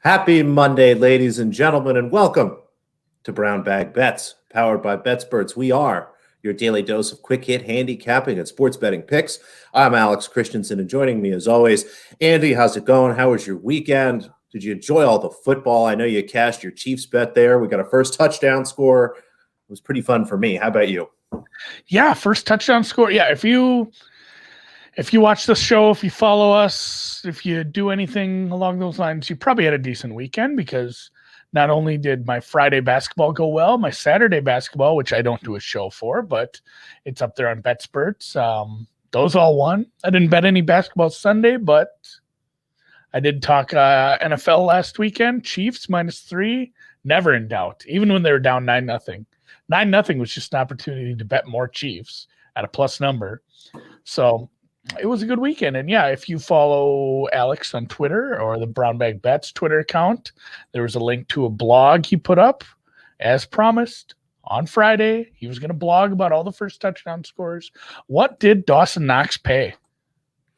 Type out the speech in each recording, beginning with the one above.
Happy Monday, ladies and gentlemen, and welcome to Brown Bag Bets, powered by BetSperts. We are your daily dose of quick hit handicapping and sports betting picks. I'm Alex Christensen, and joining me as always, Andy. How's it going? How was your weekend? Did you enjoy all the football? I know you cashed your Chiefs bet there. We got a first touchdown score. It was pretty fun for me. How about you? Yeah, first touchdown score. Yeah, if you watch the show, if you follow us, if you do anything along those lines, you probably had a decent weekend, because not only did my Friday basketball go well, my Saturday basketball, which I don't do a show for, but it's up there on BetSperts. Those all won. I didn't bet any basketball Sunday, but I did talk NFL last weekend. Chiefs -3, never in doubt, even when they were down 9-0. 9-0 was just an opportunity to bet more Chiefs at a plus number. So it was a good weekend. And yeah, if you follow Alex on Twitter or the Brown Bag Bets Twitter account, there was a link to a blog he put up as promised on Friday. He was going to blog about all the first touchdown scores. What did Dawson Knox pay?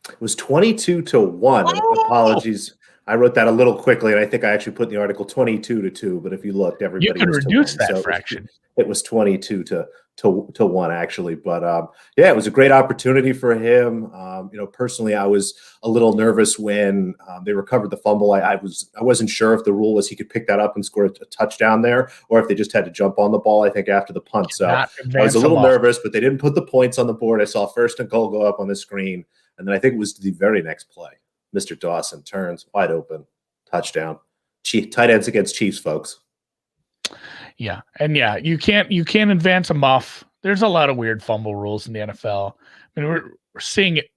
It was 22-1. Oh! Apologies. I wrote that a little quickly, and I think I actually put in the article 22-2. But if you looked, everybody you could was reduce to 1, that so fraction. It was 22-1 actually. But yeah, it was a great opportunity for him. Personally, I was a little nervous when they recovered the fumble. I wasn't sure if the rule was he could pick that up and score a touchdown there, or if they just had to jump on the ball, I think, after the punt. So I was a little nervous, but they didn't put the points on the board. I saw first and goal go up on the screen, and then I think it was the very next play. Mr. Dawson turns wide open, touchdown. Tight ends against Chiefs, folks. Yeah, and yeah, you can't advance a muff. There's a lot of weird fumble rules in the NFL. I mean, we're seeing it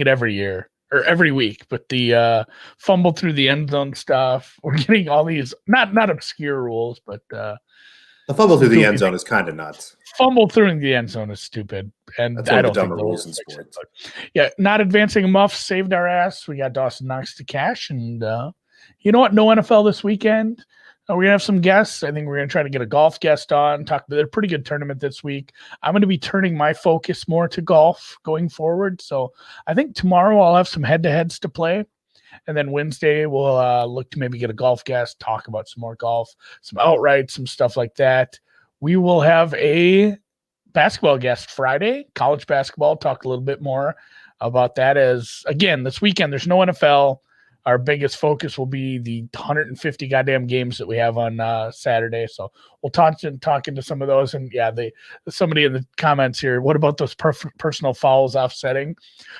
every year or every week. But the fumble through the end zone stuff, we're getting all these not obscure rules, but the fumble through the end zone is kind of nuts. Fumble through the end zone is stupid, and that's one of the dumber rules in sports. Yeah, not advancing a muff saved our ass. We got Dawson Knox to cash, and you know what? No NFL this weekend. We're going to have some guests. I think we're going to try to get a golf guest on. They're a pretty good tournament this week. I'm going to be turning my focus more to golf going forward. So I think tomorrow I'll have some head-to-heads to play. And then Wednesday we'll look to maybe get a golf guest, talk about some more golf, some outright, some stuff like that. We will have a basketball guest Friday, college basketball, talk a little bit more about that, as, again, this weekend there's no NFL. Our biggest focus will be the 150 goddamn games that we have on Saturday. So we'll talk into some of those. And yeah, somebody in the comments here, what about those personal fouls offsetting?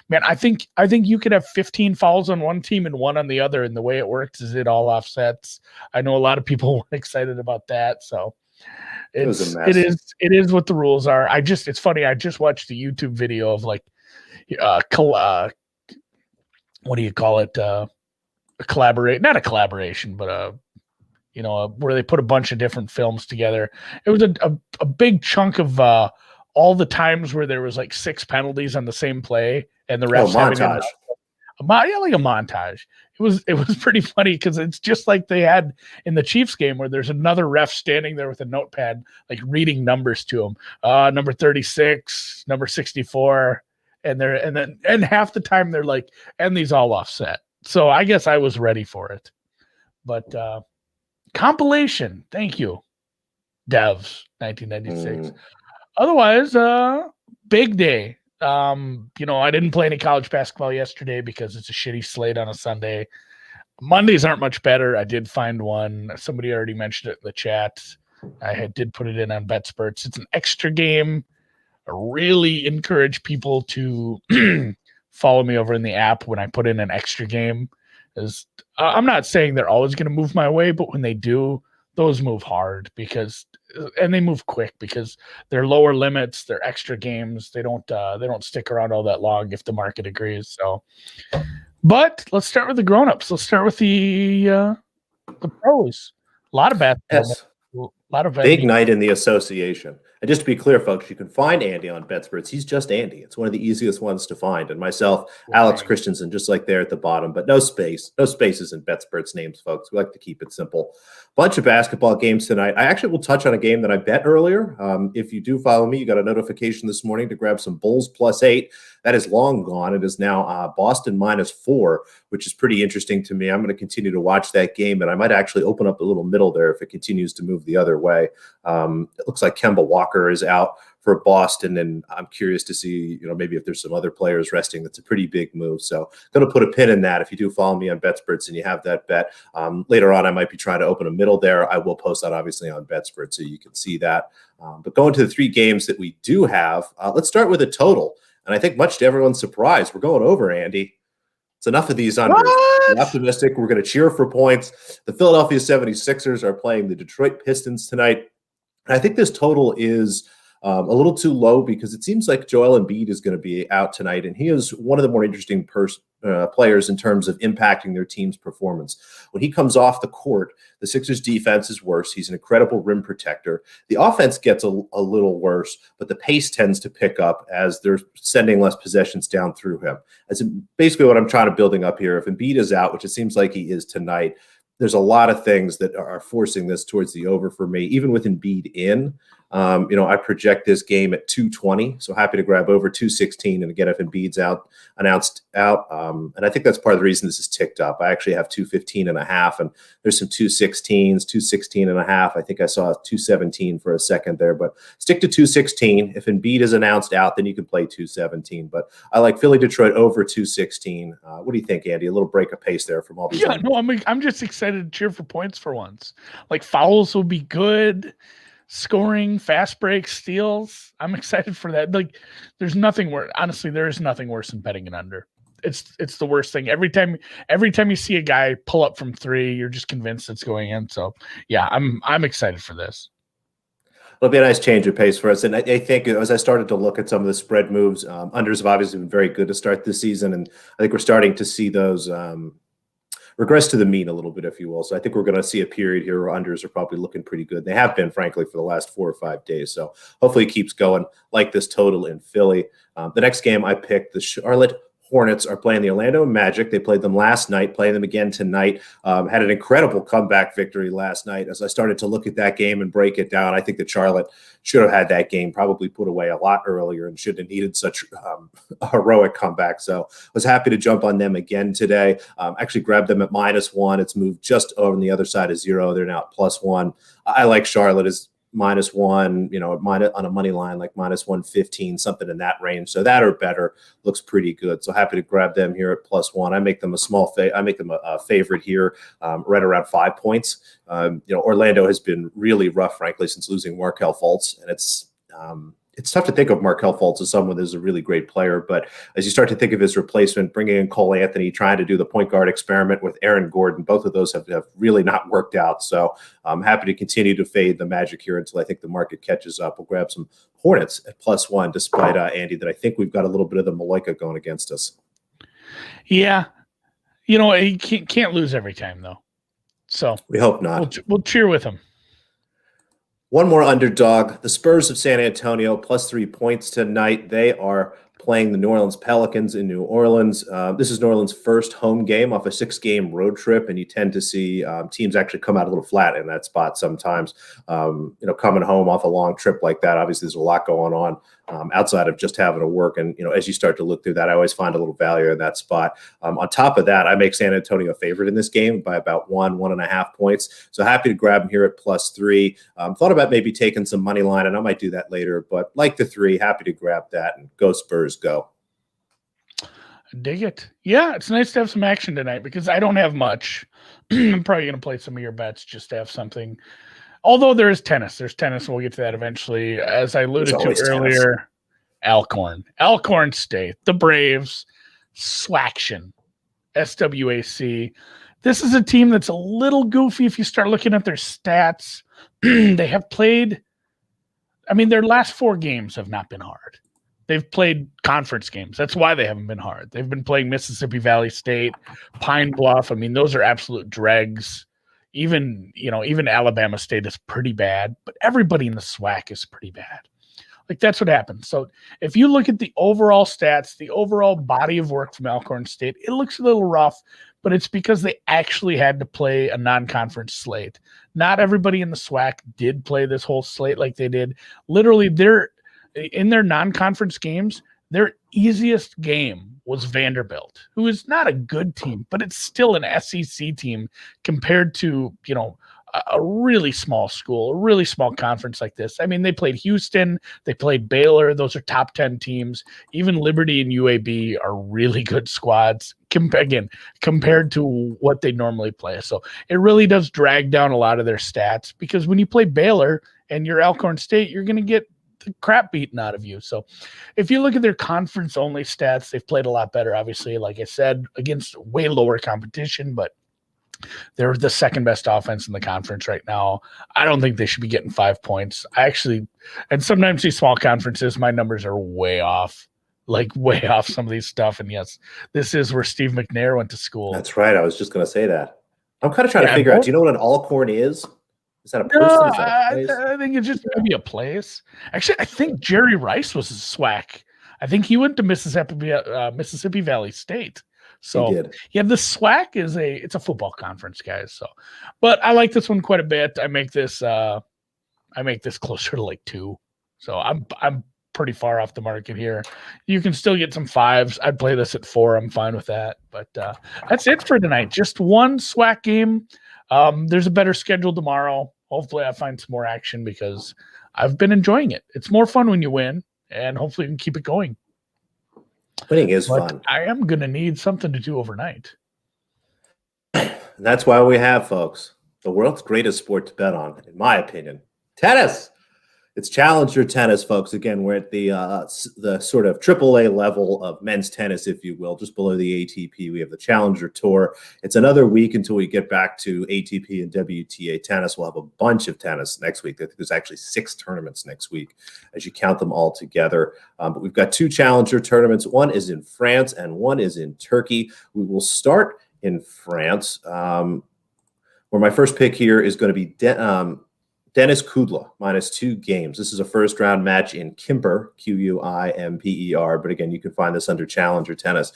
Man, I think you could have 15 fouls on one team and 1 on the other. And the way it works is it all offsets. I know a lot of people weren't excited about that. So it is what the rules are. It's funny. I just watched a YouTube video of what do you call it? Not a collaboration, but where they put a bunch of different films together. It was a big chunk of all the times where there was like 6 penalties on the same play, and the refs montage. Like a montage. It was pretty funny, because it's just like they had in the Chiefs game, where there's another ref standing there with a notepad, like reading numbers to him. Number 36, number 64, and half the time they're like, and these all offset. So I guess I was ready for it. But compilation, thank you, Devs, 1996. Otherwise, big day. I didn't play any college basketball yesterday because it's a shitty slate on a Sunday. Mondays aren't much better. I did find one. Somebody already mentioned it in the chat. I did put it in on BetSperts. It's an extra game. I really encourage people to follow me over in the app when I put in an extra game. I'm not saying they're always going to move my way, but when they do, those move hard, and they move quick, because they're lower limits, they're extra games. They don't stick around all that long if the market agrees. So, but let's start with the grown-ups. Let's start with the pros. A lot of basketball. Yes. Big night in the association. And just to be clear, folks, you can find Andy on BetSperts. He's just Andy. It's one of the easiest ones to find. And myself, Alex Christensen, just like there at the bottom, but no space. No spaces in BetSperts names, folks. We like to keep it simple. Bunch of basketball games tonight. I actually will touch on a game that I bet earlier. If you do follow me, you got a notification this morning to grab some Bulls +8. That is long gone. It is now Boston -4, which is pretty interesting to me. I'm going to continue to watch that game, and I might actually open up a little middle there if it continues to move the other way. It looks like Kemba Walker is out for Boston, and I'm curious to see, maybe if there's some other players resting. That's a pretty big move. So going to put a pin in that. If you do follow me on BetSperts and you have that bet, later on I might be trying to open a middle there. I will post that obviously on BetSperts so you can see that. But going to the 3 games that we do have, let's start with a total. And I think much to everyone's surprise, we're going over, Andy. It's enough of these unders. I'm optimistic. We're going to cheer for points. The Philadelphia 76ers are playing the Detroit Pistons tonight. And I think this total is a little too low because it seems like Joel Embiid is going to be out tonight, and he is one of the more interesting players in terms of impacting their team's performance. When he comes off the court, the Sixers' defense is worse. He's an incredible rim protector. The offense gets a little worse, but the pace tends to pick up as they're sending less possessions down through him. That's basically what I'm trying to building up here. If Embiid is out, which it seems like he is tonight, there's a lot of things that are forcing this towards the over for me, even with Embiid in. I project this game at 220, so happy to grab over 216. And again, if Embiid's announced out, and I think that's part of the reason this is ticked up. I actually have 215.5, and there's some 216s, 216.5. I think I saw 217 for a second there, but stick to 216. If Embiid is announced out, then you can play 217. But I like Philly Detroit over 216. What do you think, Andy? A little break of pace there from all these. Yeah, no, I'm just excited to cheer for points for once. Like fouls will be good. Scoring, fast breaks, steals. I'm excited for that. Like, there's nothing worse. Honestly, there is nothing worse than betting an under. It's the worst thing. Every time you see a guy pull up from 3, you're just convinced it's going in. So yeah, I'm excited for this. It'll be a nice change of pace for us. And I think as I started to look at some of the spread moves, unders have obviously been very good to start this season, and I think we're starting to see those regress to the mean a little bit, if you will. So I think we're going to see a period here where unders are probably looking pretty good. They have been, frankly, for the last 4 or 5 days. So hopefully it keeps going like this total in Philly. The next game I picked, the Charlotte Hornets are playing the Orlando Magic. They played them last night, playing them again tonight. Had an incredible comeback victory last night. As I started to look at that game and break it down, I think that Charlotte should have had that game probably put away a lot earlier and shouldn't have needed such a heroic comeback. So I was happy to jump on them again today. Actually grabbed them at -1. It's moved just over on the other side of 0. They're now at +1. I like Charlotte as -1, on a money line, like -115, something in that range. So that or better looks pretty good. So happy to grab them here at +1. I make them a favorite here, right around 5 points. Orlando has been really rough, frankly, since losing Markelle Fultz, and it's tough to think of Markelle Fultz as someone that's a really great player, but as you start to think of his replacement, bringing in Cole Anthony, trying to do the point guard experiment with Aaron Gordon, both of those have really not worked out. So I'm happy to continue to fade the Magic here until I think the market catches up. We'll grab some Hornets at +1, despite Andy, that I think we've got a little bit of the Malika going against us. Yeah. He can't lose every time, though. So we hope not. We'll cheer with him. One more underdog, the Spurs of San Antonio, +3 points tonight. They are playing the New Orleans Pelicans in New Orleans. This is New Orleans' first home game off a 6-game road trip, and you tend to see teams actually come out a little flat in that spot sometimes. Coming home off a long trip like that, obviously there's a lot going on outside of just having to work. And, as you start to look through that, I always find a little value in that spot. On top of that, I make San Antonio a favorite in this game by about 1.5 points. So happy to grab them here at +3. Thought about maybe taking some money line, and I might do that later, but like the 3, happy to grab that, and go Spurs, go. Dig it. Yeah, it's nice to have some action tonight because I don't have much. I'm probably going to play some of your bets just to have something. Although there is tennis. There's tennis, and we'll get to that eventually. As I alluded to earlier, Alcorn State, the Braves, Swaction, SWAC. This is a team that's a little goofy if you start looking at their stats. They have played, their last 4 games have not been hard. They've played conference games. That's why they haven't been hard. They've been playing Mississippi Valley State, Pine Bluff. Those are absolute dregs. even Alabama State is pretty bad, but everybody in the SWAC is pretty bad. Like, that's what happens. So if you look at the overall stats, the overall body of work from Alcorn State, it looks a little rough, but it's because they actually had to play a non-conference slate. Not everybody in the SWAC did play this whole slate like they did. Literally, in their non-conference games, their easiest game was Vanderbilt, who is not a good team, but it's still an SEC team compared to, a really small school, a really small conference like this. I mean, they played Houston, they played Baylor. Those are top 10 teams. Even Liberty and UAB are really good squads, compared to what they normally play. So it really does drag down a lot of their stats, because when you play Baylor and you're Alcorn State, you're going to get the crap beaten out of you. So if you look at their conference only stats, they've played a lot better, obviously, like I said, against way lower competition, but they're the second best offense in the conference right now. I don't think they should be getting 5 points. And sometimes these small conferences, my numbers are way off, like way off some of these stuff. And yes, this is where Steve McNair went to school. That's right. I was just going to say that. I'm kind of trying to figure out, do you know what an Alcorn is? Is that a person? No, Is that a place? I think it's just maybe a place. Actually, I think Jerry Rice was a SWAC. I think he went to Mississippi Valley State. So yeah, the SWAC it's a football conference, guys. So, but I like this one quite a bit. I make this closer to like 2. So I'm pretty far off the market here. You can still get some 5s. I'd play this at 4. I'm fine with that. But that's it for tonight. Just one SWAC game. There's a better schedule tomorrow. Hopefully I find some more action, because I've been enjoying it. It's more fun when you win, and hopefully we can keep it going. Winning is fun. I am going to need something to do overnight. And that's why we have, folks, the world's greatest sport to bet on, in my opinion, tennis. It's Challenger tennis, folks. Again, we're at the sort of AAA level of men's tennis, if you will, just below the ATP. We have the Challenger Tour. It's another week until we get back to ATP and WTA tennis. We'll have a bunch of tennis next week. I think there's actually 6 tournaments next week as you count them all together. But we've got 2 Challenger tournaments. One is in France and one is in Turkey. We will start in France, where my first pick here is going to be Denis Kudla, -2 games. This is a first-round match in Quimper, Quimper. But again, you can find this under Challenger Tennis.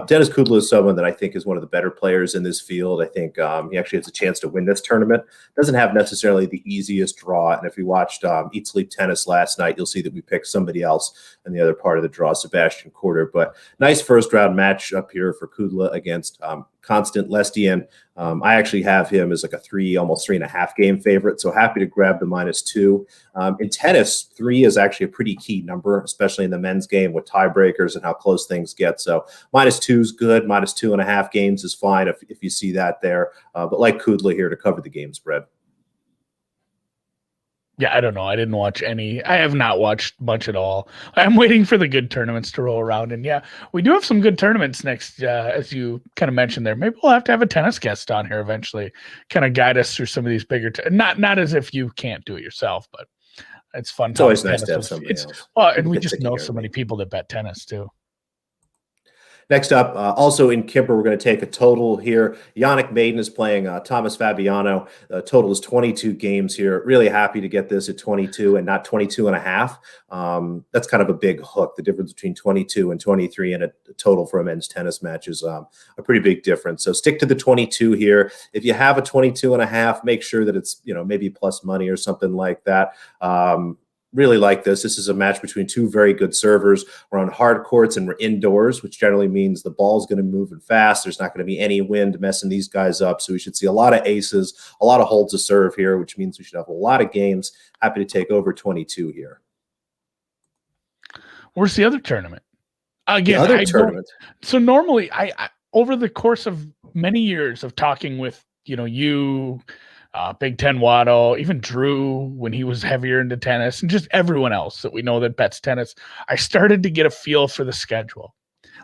Denis Kudla is someone that I think is one of the better players in this field. I think he actually has a chance to win this tournament. Doesn't have necessarily the easiest draw. And if you watched Eat Sleep Tennis last night, you'll see that we picked somebody else in the other part of the draw, Sebastian Korda. But nice first-round match up here for Kudla against Constant Lestienne. I actually have him as like a 3, almost 3.5 game favorite. So happy to grab the -2. In tennis, 3 is actually a pretty key number, especially in the men's game with tiebreakers and how close things get. So -2 is good. -2.5 games is fine if you see that there. But like Kudla here to cover the game spread. Yeah, I don't know. I didn't watch any. I have not watched much at all. I'm waiting for the good tournaments to roll around. And yeah, we do have some good tournaments next, as you kind of mentioned there. Maybe we'll have to have a tennis guest on here eventually, kind of guide us through some of these bigger, not as if you can't do it yourself, but it's fun. It's always nice to have somebody else. Well, and we just know so many people that bet tennis too. Next up, also in Quimper, we're going to take a total here. Yannick Maiden is playing Thomas Fabiano. Total is 22 games here. Really happy to get this at 22 and not 22.5. That's kind of a big hook. The difference between 22 and 23 and a total for a men's tennis match is a pretty big difference. So stick to the 22 here. If you have a 22.5, make sure that it's, maybe plus money or something like that. Really like this. This is a match between 2 very good servers. We're on hard courts and we're indoors, which generally means the ball's going to move fast. There's not going to be any wind messing these guys up. So we should see a lot of aces, a lot of holds to serve here, which means we should have a lot of games. Happy to take over 22 here. Where's the other tournament? Again, the other tournament. So normally I over the course of many years of talking with, Big Ten Watto, even Drew when he was heavier into tennis, and just everyone else that we know that bets tennis, I started to get a feel for the schedule.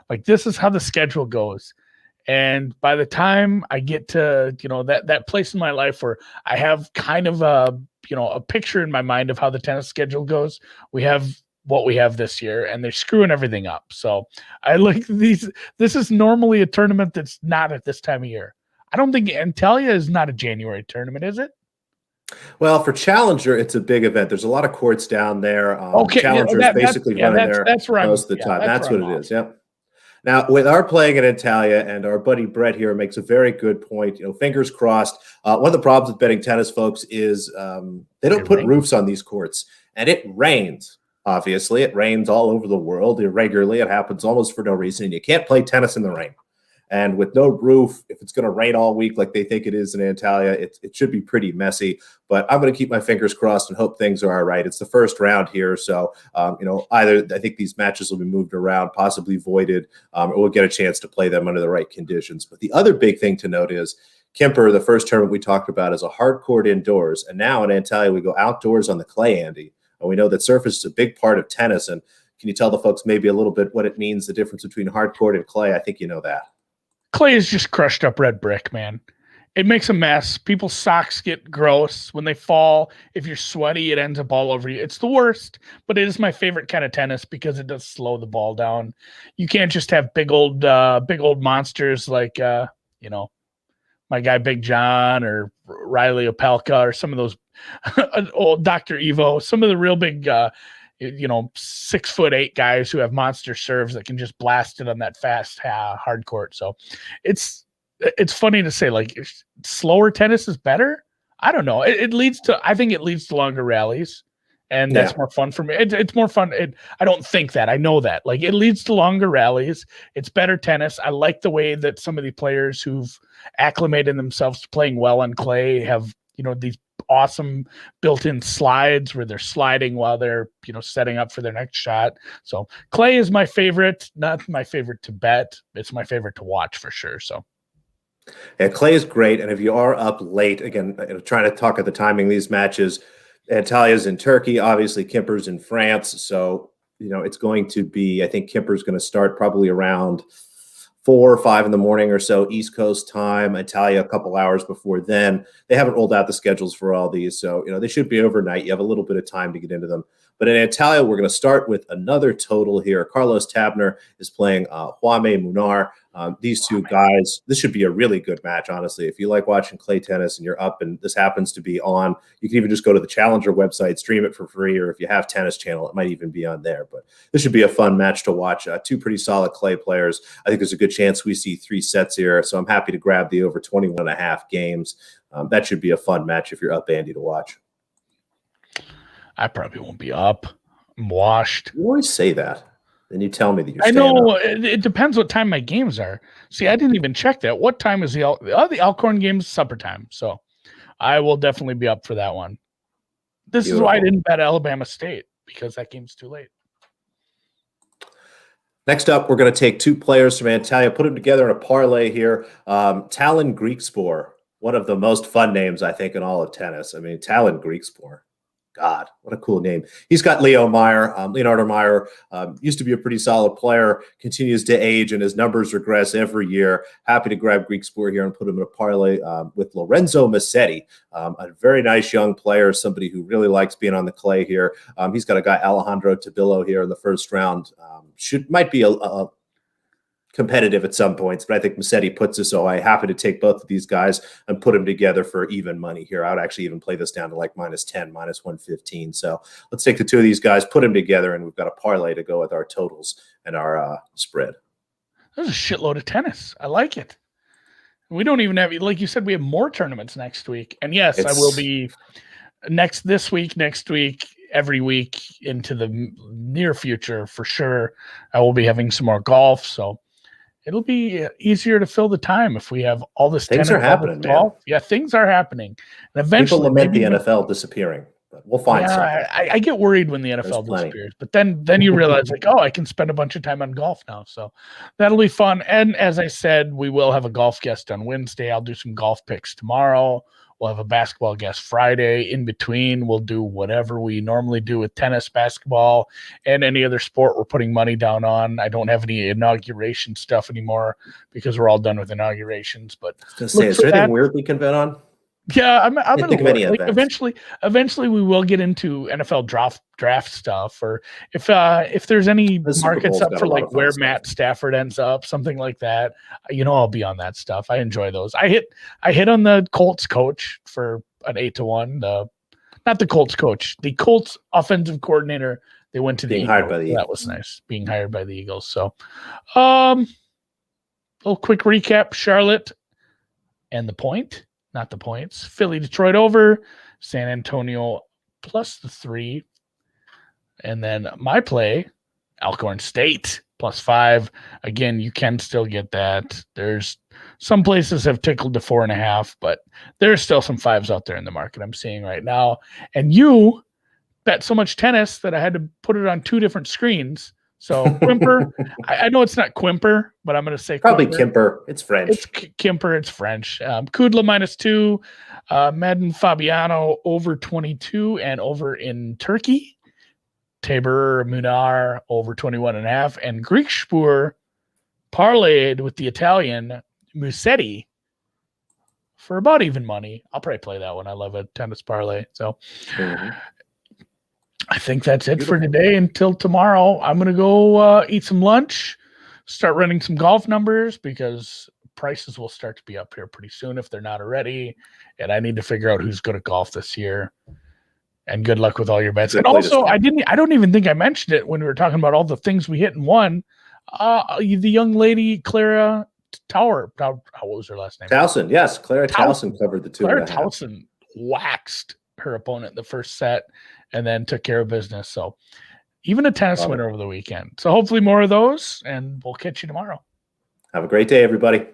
Like, this is how the schedule goes. And by the time I get to, that place in my life where I have kind of a picture in my mind of how the tennis schedule goes, we have what we have this year, and they're screwing everything up. So I like these. This is normally a tournament that's not at this time of year. I don't think Antalya is not a January tournament, is it? Well, for Challenger, it's a big event. There's a lot of courts down there. Okay, Challenger is basically running there that's where most of the time. that's That's where what I'm it off. is. Yep. Now, with our playing at Antalya, and our buddy Brett here makes a very good point. Fingers crossed. One of the problems with betting tennis, folks, is they don't put roofs on these courts, and it rains. Obviously, it rains all over the world irregularly. It happens almost for no reason, and you can't play tennis in the rain. And with no roof, if it's going to rain all week like they think it is in Antalya, it should be pretty messy. But I'm going to keep my fingers crossed and hope things are all right. It's the first round here. So, either I think these matches will be moved around, possibly voided, or we'll get a chance to play them under the right conditions. But the other big thing to note is Kemper, the first tournament we talked about, is a hard court indoors. And now in Antalya, we go outdoors on the clay, Andy. And we know that surface is a big part of tennis. And can you tell the folks maybe a little bit what it means, the difference between hard court and clay? I think you know that. Clay is just crushed up red brick, man. It makes a mess. People's socks get gross when they fall. If you're sweaty, it ends up all over you. It's the worst, but it is my favorite kind of tennis because it does slow the ball down. You can't just have big old monsters like my guy Big John or Riley Opelka or some of those old Dr. Evo, some of the real big 6'8" guys who have monster serves that can just blast it on that fast hard court. So it's funny to say, like, slower tennis is better. I don't know. I think it leads to longer rallies, and that's more fun for me. It's more fun. I don't think that. I know that. Like, it leads to longer rallies. It's better tennis. I like the way that some of the players who've acclimated themselves to playing well on clay have, these awesome built-in slides where they're sliding while they're setting up for their next shot. So clay is my favorite, not my favorite to bet. It's my favorite to watch for sure. So yeah, clay is great. And if you are up late, again, trying to talk at the timing of these matches, Antalya's in Turkey, obviously Kemper's in France. So it's going to be, I think Kemper's going to start probably around 4 or 5 in the morning or so East Coast time. Antalya a couple hours before then. They haven't rolled out the schedules for all these, so they should be overnight. You have a little bit of time to get into them. But in Antalya, we're going to start with another total here. Carlos Tabner is playing Juame Munar. These two guys, this should be a really good match, honestly. If you like watching clay tennis and you're up and this happens to be on, you can even just go to the Challenger website, stream it for free, or if you have Tennis Channel, it might even be on there. But this should be a fun match to watch. Two pretty solid clay players. I think there's a good chance we see 3 sets here, so I'm happy to grab the over 21.5 games. That should be a fun match if you're up, Andy, to watch. I probably won't be up. I'm washed. You always say that. Then you tell me that you're I staying know up. it depends what time my games are. See, I didn't even check that. What time is the Alcorn games? Supper time. So I will definitely be up for that one. This Beautiful. Is why I didn't bet Alabama State, because that game's too late. Next up, we're going to take 2 players from Antalya, put them together in a parlay here. Talon Griekspoor, one of the most fun names, I think, in all of tennis. I mean, Talon Griekspoor. God, what a cool name. He's got Leonardo Meyer, used to be a pretty solid player, continues to age, and his numbers regress every year. Happy to grab Griekspoor here and put him in a parlay with Lorenzo Massetti, a very nice young player, somebody who really likes being on the clay here. He's got a guy, Alejandro Tabillo, here in the first round. Might be a competitive at some points, but I think Massetti puts us away. Happy to take both of these guys and put them together for even money here. I would actually even play this down to like -10, -115. So let's take the 2 of these guys, put them together, and we've got a parlay to go with our totals and our spread. There's a shitload of tennis. I like it. We don't even have, like you said, we have more tournaments next week. And yes, I will be next week, every week into the near future for sure. I will be having some more golf. So it'll be easier to fill the time if we have all this things tennis, are happening, man. golf. Yeah, things are happening. And eventually, people lament the NFL disappearing, but we'll find something. I get worried when the NFL disappears, but then you realize, like, oh, I can spend a bunch of time on golf now. So that'll be fun. And as I said, we will have a golf guest on Wednesday. I'll do some golf picks tomorrow. We'll have a basketball guest Friday. In between, we'll do whatever we normally do with tennis, basketball, and any other sport we're putting money down on. I don't have any inauguration stuff anymore because we're all done with inaugurations. But is there anything weird we can bet on? Yeah, I'm Can't gonna think of any look. Like events. eventually we will get into NFL draft stuff, or if there's any The Super markets Bowl's up got a for lot like of fun where stuff. Matt Stafford ends up, something like that. I'll be on that stuff. I enjoy those. I hit on the Colts coach for an 8-1. Not the Colts coach, the Colts offensive coordinator. They went to the Being Eagles. hired by the So that was Eagles. nice, being hired by the Eagles. So, um, little quick recap: Charlotte and the point, not the points. Philly, Detroit over, San Antonio plus the 3. And then my play, Alcorn State plus 5. Again, you can still get that. There's some places have tickled to 4.5, but there's still some 5s out there in the market I'm seeing right now. And you bet so much tennis that I had to put it on 2 different screens. So Quimper, I know it's not Quimper, but I'm going to say Probably Quimper. Kimper. It's French. It's Kimper. It's French. Kudla -2. Madden Fabiano over 22 and over in Turkey. Tabor Munar over 21.5. And Greek Spur parlayed with the Italian Musetti for about even money. I'll probably play that one. I love a tennis parlay. So I think that's it for today. Until tomorrow, I'm going to go eat some lunch, start running some golf numbers because prices will start to be up here pretty soon if they're not already. And I need to figure out who's going to golf this year. And good luck with all your bets. And also, I don't even think I mentioned it when we were talking about all the things we hit and won. The young lady, Clara Tower. What was her last name? Towson. Yes, Clara Towson covered the 2.5. Clara Towson waxed her opponent the first set and then took care of business. So even a tennis winner over the weekend. So hopefully more of those, and we'll catch you tomorrow. Have a great day, everybody.